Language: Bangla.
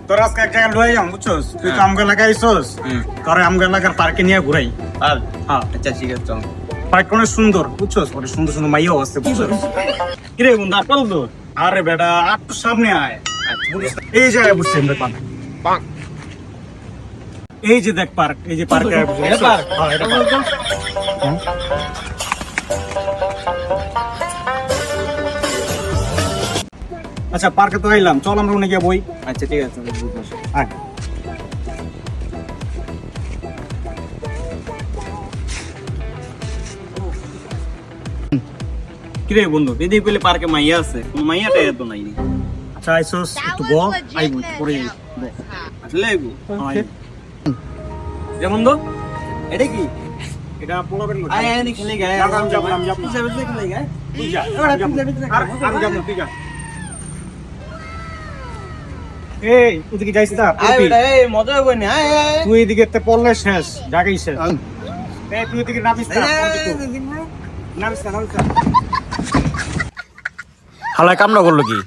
তোর আজকে এক জায়গায় লয়ে যাম বুঝছস, তুই তো আমগো এলাকায় আইছস, তোর আমগো এলাকার পার্কে নিয়ে ঘুরাই। হ্যাঁ আচ্ছা ঠিক আছে চল। পার্ক অনেক সুন্দর বুঝছস, অনেক সুন্দর সুন্দর মাইয়াও আছে বুঝছস। কিরে বন্ধু আপেল তো? আরে বেটা আর তো সামনে আয়। এই জায়গায় বুঝছি আমরা পার্ক। এই যে দেখ পার্ক, এই যে পার্কে এটা পার্ক? হ্যাঁ এটা পার্ক। আচ্ছা পার্কে তো আইলাম, চল আমরা ওখানে গিয়ে বই। আচ্ছা ঠিক আছে আয়। কিরে বন্ধু দিদি কইলে পার্কে মাইয়া আছে, কোন মাইয়াটা এত নাই। আচ্ছা আইসোস একটু ব, আইবো একটু পরে যাই। আসলে আইবো আয়। যে বন্ধু এটা কি? এটা পোলাবেন না। আয় আয় খেলে গায় আমি যাব না, আমি যাব না। হিসাবে খেলে গায় তুই যা, এবারে আমি যাব না। তুই যা, আর আমি যাব না, তুই যা। এই ওদিকে যাইস না, আয় পড়বি। বেটা এই মজা হবে না আয় আয় তুই এদিকে তে পড়লে শেষ, ঢাকাই শেষ। এই তুই এদিকে নামিস না, নামিস না, নামিস না। হালায় কামনা করলো কি?